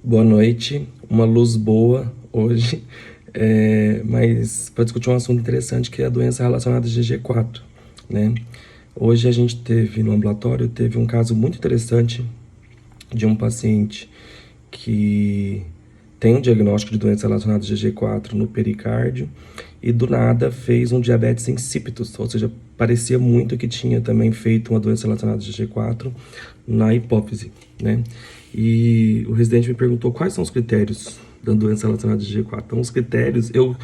Boa noite, uma luz boa hoje, mas para discutir um assunto interessante que é a doença relacionada a GG4, né? Hoje a gente teve no ambulatório, teve um caso muito interessante de um paciente que tem um diagnóstico de doença relacionada a GG4 no pericárdio e do nada fez um diabetes insípidos, ou seja, parecia muito que tinha também feito uma doença relacionada a GG4 na hipófise, né? E o residente me perguntou quais são os critérios da doença relacionada a GG4. Então, os critérios, eu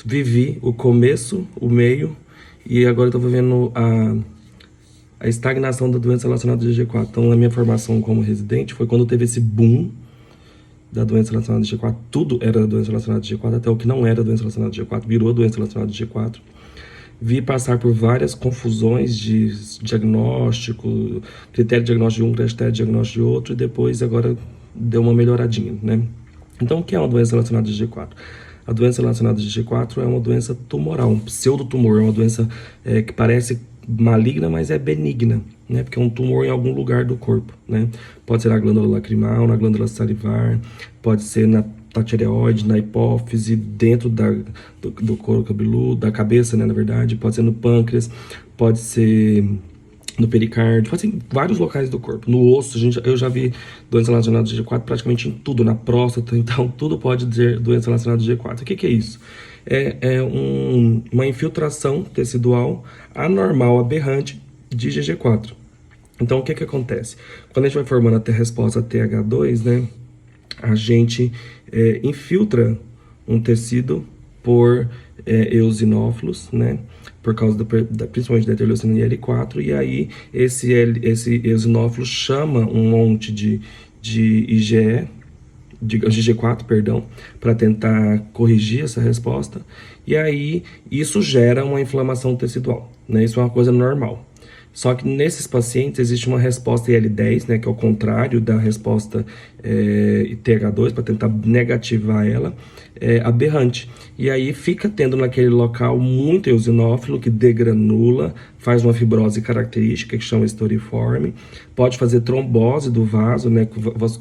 vivi o começo, o meio e agora estou vivendo a estagnação da doença relacionada a GG4. Então, a minha formação como residente foi quando teve esse boom da doença relacionada a G4, tudo era doença relacionada a G4, até o que não era doença relacionada a G4 virou doença relacionada a G4. Vi passar por várias confusões de diagnóstico, critério de diagnóstico de um, critério de diagnóstico de outro, e depois agora deu uma melhoradinha, né? Então, o que é uma doença relacionada a G4? A doença relacionada a G4 é uma doença tumoral, um pseudotumor, é uma doença que parece maligna, mas é benigna, né? Porque é um tumor em algum lugar do corpo, né? Pode ser na glândula lacrimal, na glândula salivar, pode ser na tireoide, na hipófise, dentro do couro cabeludo, da cabeça, né, na verdade, pode ser no pâncreas, pode ser no pericárdio, pode ser em vários locais do corpo. No osso, eu já vi doença relacionada a G4 praticamente em tudo, na próstata, então tudo pode ter doença relacionada a G4. O que é isso? Uma infiltração tecidual anormal, aberrante de GG4. Então, o que acontece? Quando a gente vai formando a resposta TH2, né, a gente infiltra um tecido por eosinófilos, né? Por causa principalmente da interleucina IL4, e aí esse eosinófilo chama um monte de IgE, de GG4, perdão, para tentar corrigir essa resposta, e aí isso gera uma inflamação tecidual, né? Isso é uma coisa normal. Só que nesses pacientes existe uma resposta IL-10, né, que é o contrário da resposta TH2, para tentar negativar ela, aberrante. E aí fica tendo naquele local muito eosinófilo que degranula, faz uma fibrose característica que chama estouriforme, pode fazer trombose do vaso, né,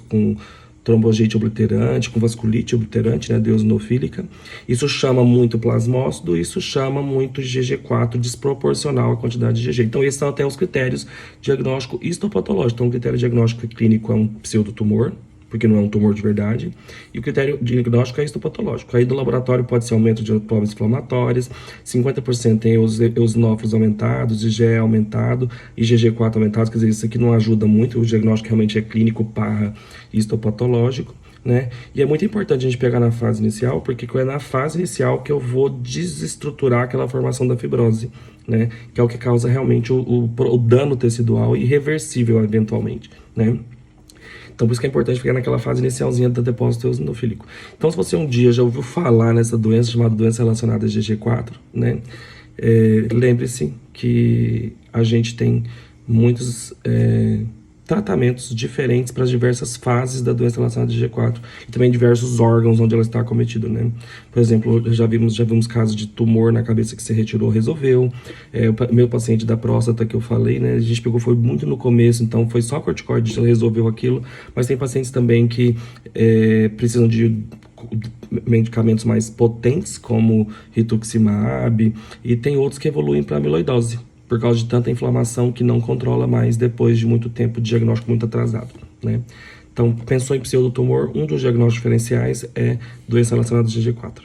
com trombogite obliterante, com vasculite obliterante, né, eosinofílica. Isso chama muito plasmócito, isso chama muito GG4 desproporcional à quantidade de GG. Então, esses são até os critérios diagnóstico histopatológico. Então, o critério diagnóstico clínico é um pseudotumor, porque não é um tumor de verdade, e o critério diagnóstico é histopatológico. Aí, do laboratório, pode ser aumento de provas inflamatórias, 50% tem eosinófilos aumentados, IgE aumentado, IgG4 aumentado, quer dizer, isso aqui não ajuda muito, o diagnóstico realmente é clínico, parra, histopatológico, né? E é muito importante a gente pegar na fase inicial, porque é na fase inicial que eu vou desestruturar aquela formação da fibrose, né? Que é o que causa realmente o dano tecidual irreversível, eventualmente, né? Então, por isso que é importante ficar naquela fase inicialzinha do depósito eosinofílico. Então, se você um dia já ouviu falar nessa doença chamada doença relacionada a GG4, né? Lembre-se que a gente tem muitos tratamentos diferentes para as diversas fases da doença relacionada a GG4 e também diversos órgãos onde ela está acometida, né? Por exemplo, já vimos casos de tumor na cabeça que se retirou, resolveu. O meu paciente da próstata que eu falei, né? A gente pegou, foi muito no começo, então foi só corticoide, resolveu aquilo. Mas tem pacientes também que precisam de medicamentos mais potentes, como rituximab, e tem outros que evoluem para amiloidose, por causa de tanta inflamação que não controla mais depois de muito tempo de diagnóstico muito atrasado, né? Então, pensou em pseudotumor, um dos diagnósticos diferenciais é doença relacionada a GG4.